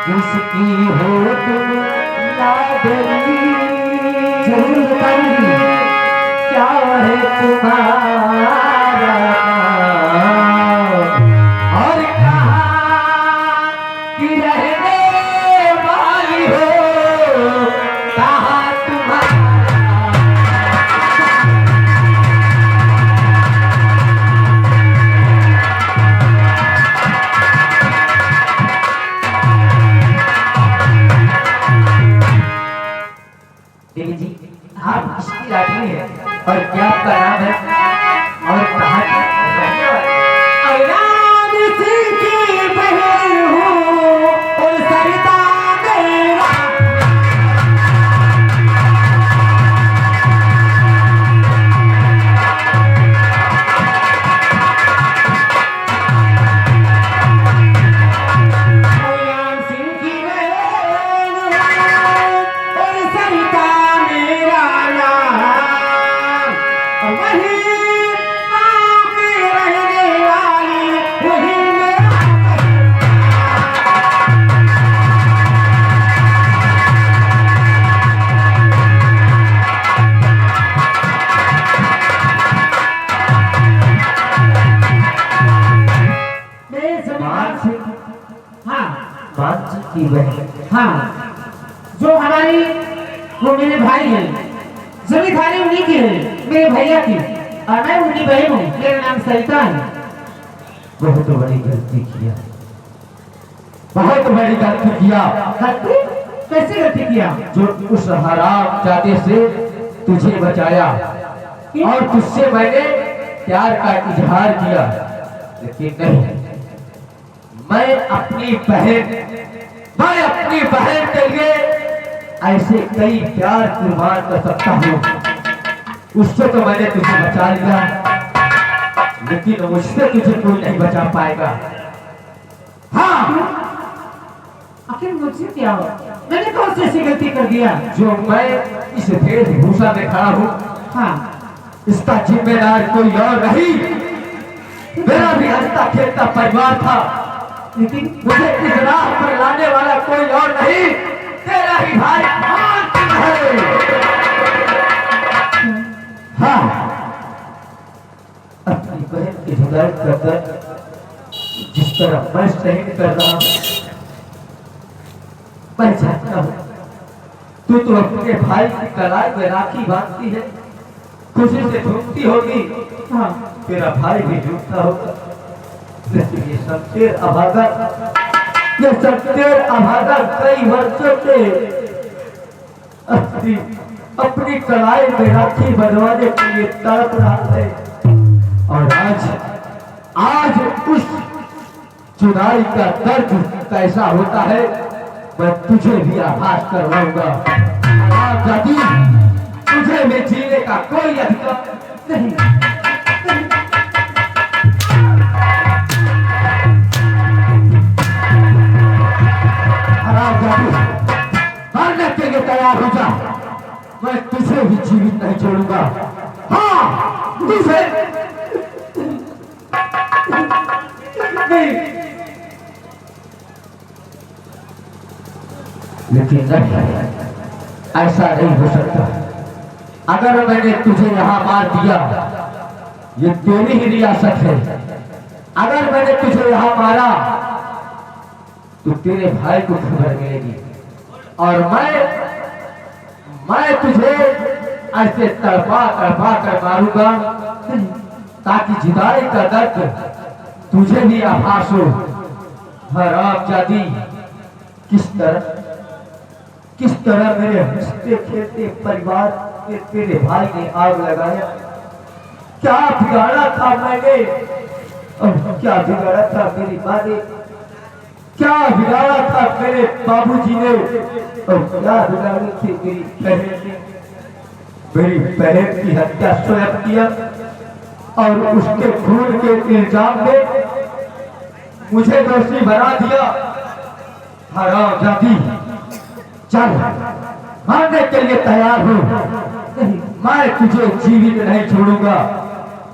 किसकी हो तुम लाडली, जरूर बताऊंगी। क्या है तुम्हारा और कहाँ की रहने वाली हो, कहाँ तुम्हारा। देवी जी, आप किसकी लाडली है और क्या आपका नाम है और कहाँ की रहने वाली है? अयान सिंह की बहन हूँ और सरिता मेरा। अयान सिंह की बहन हूँ और सरिता मेरा नाम। वही गाँव में रहने वाली, वही मेरा मेरे सभी मान सिंह, हाँ मान सिंह की बहन। हाँ, जो हमारी वो मेरे भाई हैं, सभी थाने उन्हीं की है, मेरे भैया की, और मैं उनकी बहन हूँ, मेरा नाम सरिता है। बहुत बड़ी गलती किया, बहुत बड़ी गलती किया गलती? कैसे गलती किया? जो उस हराम जाते से तुझे बचाया और तुझसे मैंने प्यार का इजहार किया, लेकिन नहीं, मैं अपनी बहन के लिए ऐसे कई प्यार कुर्बान कर सकता हूँ। उससे तो मैंने तुझे बचा लिया, लेकिन मुझसे तुझे कोई नहीं बचा पाएगा। हाँ, आखिर मुझसे क्या हो? मैंने कौन सी ऐसी गलती कर दिया? जो मैं इस वेशभूषा में खड़ा हूँ, हाँ, इसका जिम्मेदार कोई और नहीं, मेरा भी हंसता खेलता परिवार था, लेकिन मुझे इस राह पर लाने वाला कोई और नहीं, तेरा ही भाई मान सिंह है। हाँ, अपनी बहन की हिदायत कर दर्द जिस तरह मैं सहन कर रहा हूँ, मैं जानता हूँ तू तो अपने भाई की कलाई में राखी बांधती है, खुशी से झूमती होगी। हाँ, तेरा भाई भी झूठा होगा, लेकिन ये शमशेर अभागा कई वर्षों से अपनी कलाई में राखी बंधवाने के लिए तड़प रहा है, और आज उस जुदाई का दर्द कैसा होता है मैं तुझे भी आभास करवाऊंगा। और यदि तुझे में जीने का कोई अधिकार नहीं, मरने के लिए तैयार हो जा, मैं तुझे भी जीवित नहीं छोड़ूंगा। हाँ, तुझे नहीं, लेकिन नहीं, ऐसा नहीं हो सकता। अगर मैंने तुझे यहाँ मार दिया, ये तेरी ही रियासत है, अगर मैंने तुझे यहाँ मारा तो तेरे भाई को खबर मिलेगी, और मैं तुझे ऐसे तड़पा कर मारूंगा ताकि जुदाई का दर्द तुझे भी आभास हो। हरामजादी, किस तरह मेरे हंसते खेलते परिवार के तेरे भाई ने आग लगाया। क्या बिगाड़ा था मैंने, और क्या बिगाड़ा था मेरी माँ ने, क्या बिगाड़ा था मेरे बाबूजी ने, और क्या बिगाड़ी थी मेरी बहन ने। मेरी बहन की हत्या स्वयं किया और उसके खून के इल्जाम में मुझे दोषी बना दिया। हरामजादी, चल मारने के लिए तैयार हो, नहीं, मैं तुझे जीवित नहीं छोड़ूंगा,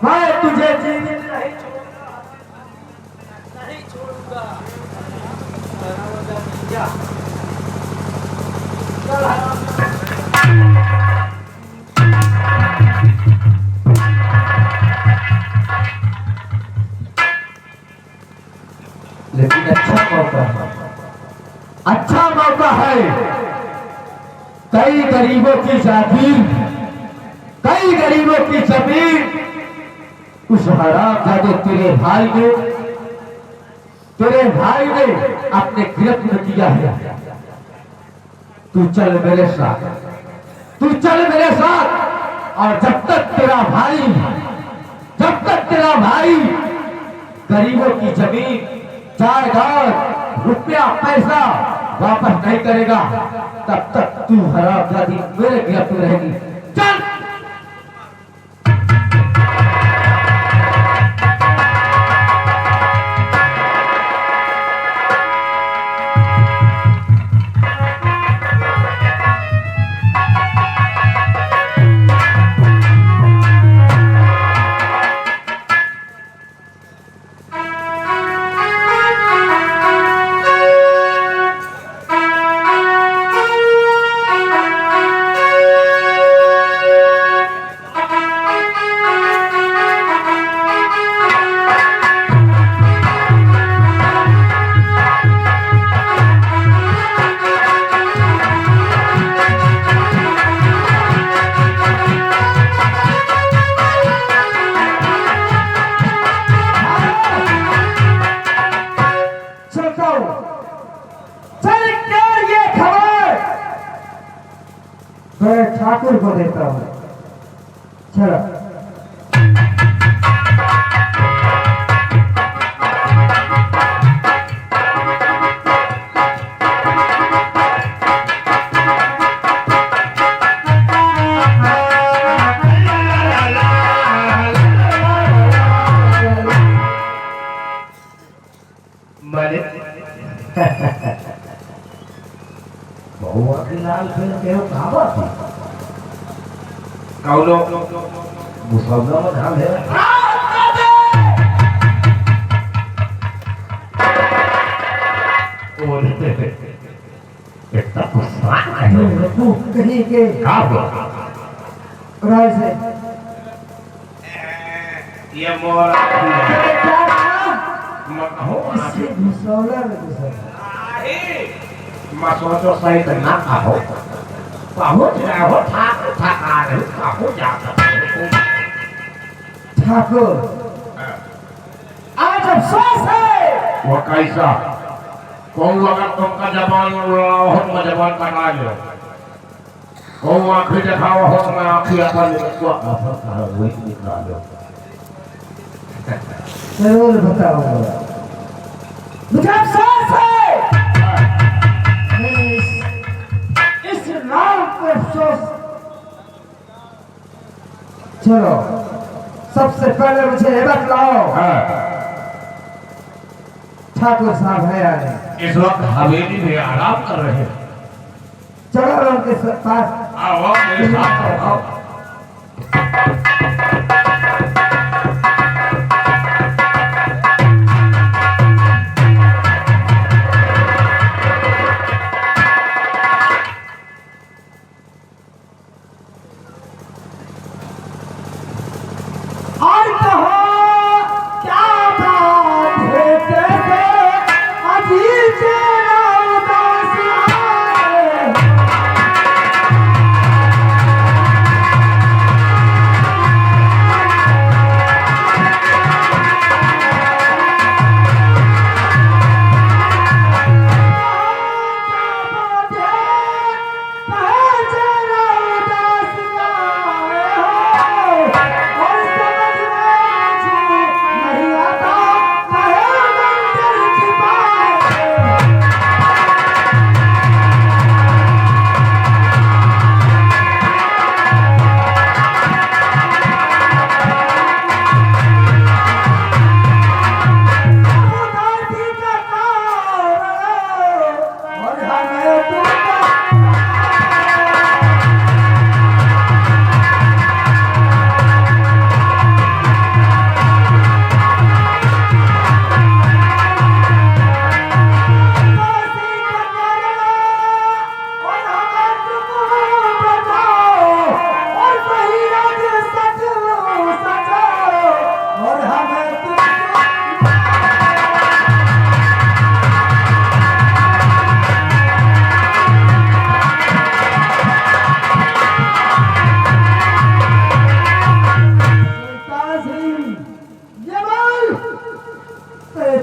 मैं तुझे जीवित नहीं छोड़ूंगा, नहीं छोड़ूंगा। लेकिन अच्छा मौका है, अच्छा मौका है। कई गरीबों की जागीर, कई गरीबों की जमीन उस हरामजादे तेरे भाई ने अपने गिरफ्त में किया है। तू चल मेरे साथ, तू चल मेरे साथ। और जब तक तेरा भाई गरीबों की जमीन, जायदाद, रुपया पैसा वापस नहीं करेगा, तब तक तू हरामजादी मेरे गिरफ्त में रहेगी। चल। मैं ठाकुर को देता हूँ। चलो। बहुआ की लाल फिल्म के कहां थी? कौनो मुसलमान में नाम है। और इतना गुस्सा है तू कहीं के का हुआ राय से ये मोरा क्या हो इससे मुसलमान में गुस्सा मासो तो सही तो ना हो बहुत हो ठाकुर ठाकुर जाता ठाकुर आज अफसोस है। वो कैसा कौन अगर तुमका जबान हो जबान कटा लो कौन आंखें दिखाओ हो मैं आंखें अपन वही निकाल लो। जरूर बताओ मुझे अफसोस है। इस नाम को अफसोस। चलो सबसे पहले मुझे ये बतलाओ ठाकुर साहब है या नहीं? इस वक्त हवेली में आराम कर रहे हैं। चलो उनके पास आओ मेरे साथ आओ। क्या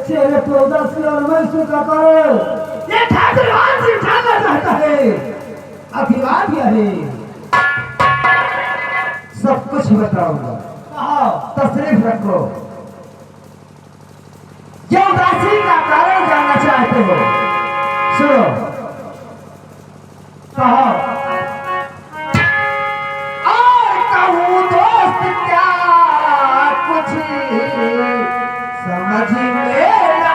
चेहरे पे उदासी और महसूस का कारण ये ठाकुरवान सिंह ठाकुर चाहता है। अभिमान यह है, सब कुछ बताऊंगा। तशरीफ रखो। जो उदासी का कारण जानना चाहते हो सुनो। कहो और कहूँ दोस्त क्या कुछ समझ में न आया।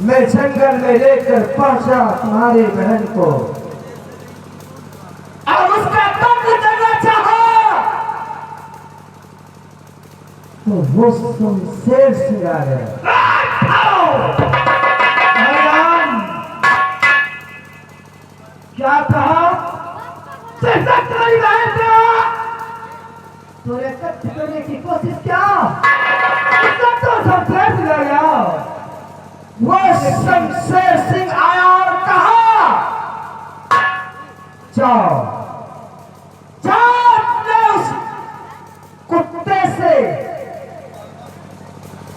मैं जंगल में लेकर पहुंचा तुम्हारी बहन को और उसका दर्द करना चाहा तो वो शेर सिंगा गया। क्या कहा? तुम्हारी बहन तूने कत्ल करने की कोशिश क्या? तो सब शेर सिंगा गया। वो शमशेर सिंह आया और कहा जाओ जाओ अपने उस कुत्ते से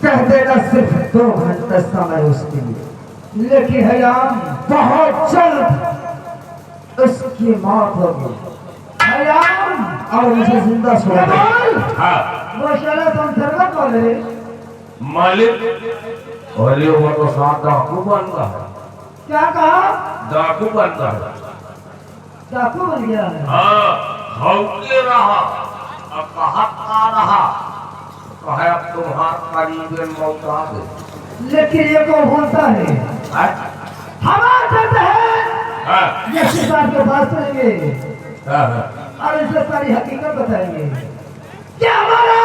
कह देना सिर्फ 2 घंटे समय उसके लिए, लेकिन हयाम बहुत जल्द उसकी मौत होगी। हयाम और मुझे जिंदा छोड़ दे। वो शाला तुम सर्वत बोले मालिक और ये वो तो साथ डाकू बन रहा है। क्या कहा? डाकू बन रहा है। डाकू बन गया है? हाँ, हौके रहा और कहा रहा कहा अब तुम्हारा करीब मौत आ गई। लेकिन ये को बोलता है हमारा करते हैं ये शिकार के पास चलेंगे और इसे सारी हकीकत बताएंगे क्या हमारा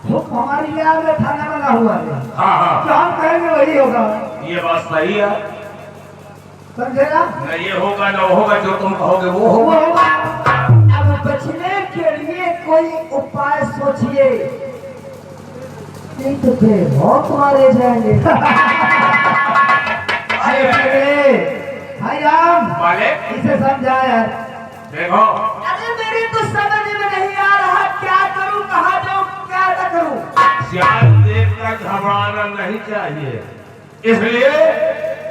हुक्म हमारी लिहाज में थाना बना हुआ है। हाँ हाँ, जो हम कहेंगे वही होगा। ये बात सही है। समझे ना? न ये होगा न होगा, जो तुम कहोगे वो वो होगा। होगा। अब बचने के लिए कोई उपाय सोचिए, नहीं तो बेमौत मारे जाएंगे। भाई राम मालिक इसे समझा यार। देखो, अरे मेरी तो समझ में नहीं आ रहा, क्या करूं, कहाँ जाऊं, क्या न करूं। जाल देखकर घबराना नहीं चाहिए, इसलिए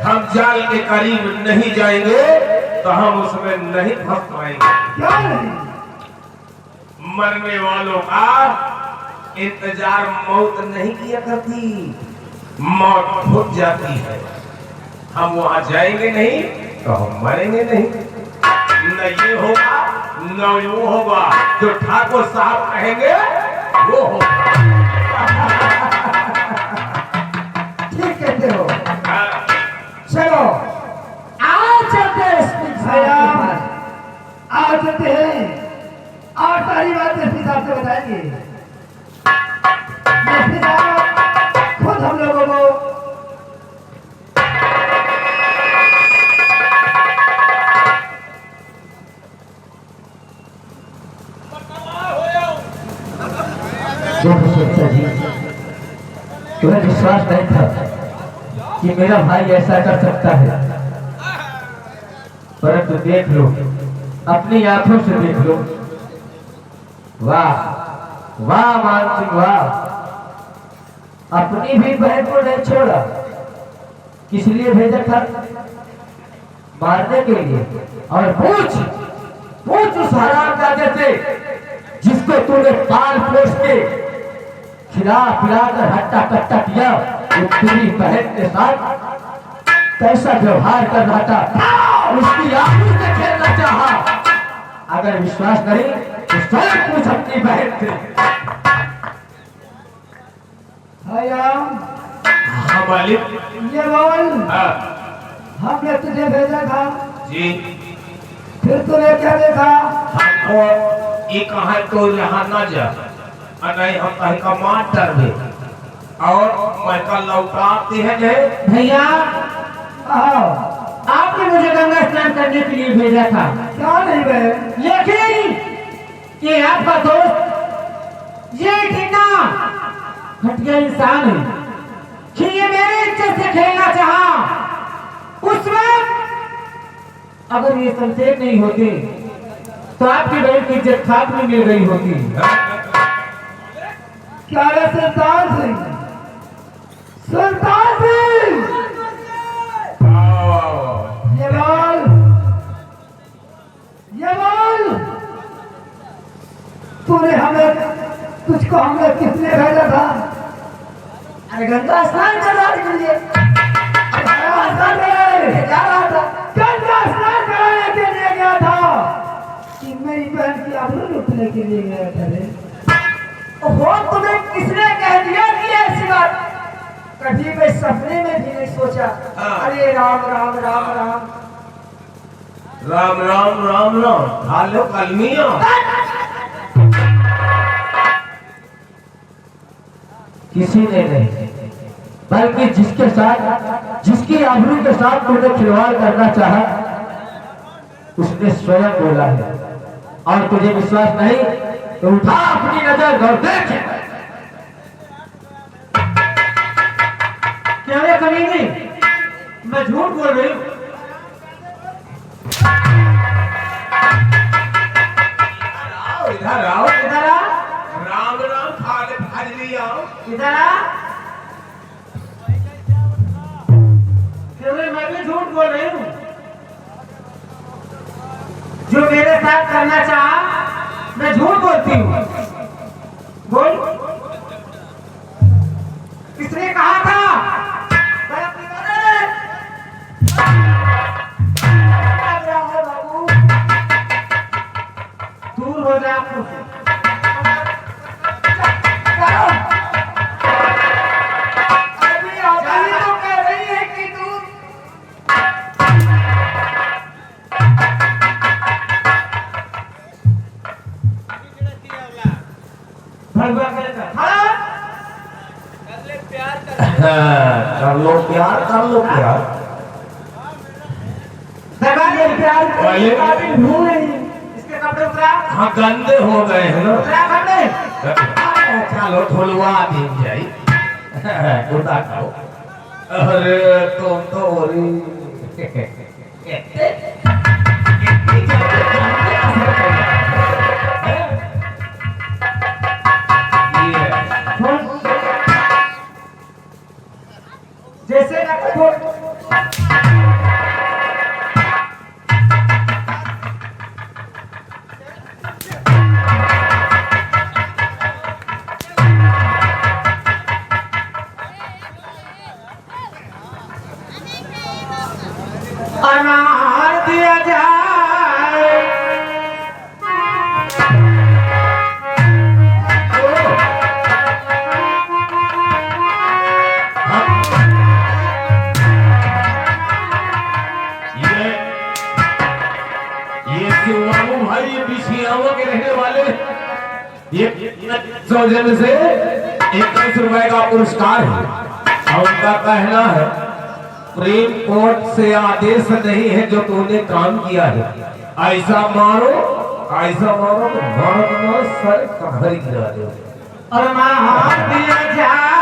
हम जाल के करीब नहीं जाएंगे तो हम उसमें नहीं फंस पाएंगे। क्या नहीं? मरने वालों का इंतजार मौत नहीं किया करती, मौत खुद जाती है। हम वहां जाएंगे नहीं तो हम मरेंगे नहीं। न ये होगा न वो होगा, जो ठाकुर साहब कहेंगे वो होगा। ठीक कहते हो। हाँ। चलो आज चलते हैं, आज चलते हैं और सारी बात एसपी साहब से बताएंगे। एसपी साहब खुद हम लोगों को तुम्हें विश्वास नहीं था कि मेरा भाई ऐसा कर सकता है, परंतु देख लो अपनी आंखों से देख लो। वाह वाह मान सिंह वाह, अपनी भी बहन को नहीं छोड़ा। किस लिए भेजा था? मारने के लिए। और पूछ उस हरामजादे से जिसको तूने पाल पोस के खिला पिला कर हट्टा कट्टा किया, वो तेरी बहन के साथ कैसा व्यवहार कर रहा था, उसकी आंखों से खेलना चाहा। अगर विश्वास नहीं तो स्वयं पूछ अपनी बहन से। हाँ मालिक। ये बोल, हाँ हमने तुझे भेजा था, जी। फिर तूने क्या देखा? हमको ये कहा तो यहाँ न जा, नहीं हम कहीं का मार डरबे और मैं का लौटाते हैं जे। भैया आओ, आपने मुझे गंगा स्नान करने के लिए भेजा था, क्या नहीं गए? लेकिन ये आपका दोस्त ये इतना घटिया इंसान है कि ये मेरे इज्जत से खेलना चाहा। उस वक्त अगर ये शमशेर नहीं होते तो आपकी बहन की इज्जत खाक में मिल गई होती। क्या रे सुल्तान सिंह? सुल्तान सिंह, ये बोल, तूने तुझको हमने किसने भेजा था? अरे गंगा स्नान कराने के लिए जा रहा था, गंगा स्नान कराने के लिए गया था कि मेरी बहन की आबरू लूटने के लिए गया था रे? ओहो, तुम्हें किसने कह दिया कि ऐसी बात? कभी मैं सपने में भी नहीं सोचा। हाँ। अरे राम राम राम राम। राम राम राम राम हालो कलमिया। किसी ने नहीं, बल्कि जिसके साथ, जिसकी आबरू के साथ तूने खिलवाड़ करना चाहा, उसने स्वयं बोला है। और तुझे विश्वास नहीं तो उठा अपनी नजर और देख। क्या रे कमीनी, मैं झूठ बोल रही हूँ? इधर आओ। इधर आ, राम राम खाले फजली आओ। इधर आ। क्योंकि मैं भी झूठ बोल रही हूँ। जो मेरे साथ करना चाहा मैं झूठ बोलती हूँ। बोल, किसने कहा था? मैं अपनी बाबू दूर हो जा मुझसे। अभी तो कह रही है कि तू भगवान करेगा। हाँ? कर लो प्यार, कर लो प्यार। दबा ले प्यार वाले? काबिल हूँ नहीं। इसके कपड़े उतरा, हाँ गंदे हो गए हैं ना। उतरा कपड़े। चलो धुलवा दी जाई। उठा खाओ। अरे तुम तो जैसे ना कठोर अनार दिया जाए। ये शिवबाबू भाई ये बिछियावा के रहने वाले ये सौजन्य से 21 रुपए का पुरस्कार है और उनका कहना है प्रेम कोर्ट से आदेश नहीं है जो तूने काम किया है, ऐसा मारो तो भारत में सर कभरी गिरा दो। और मार दिया जाए।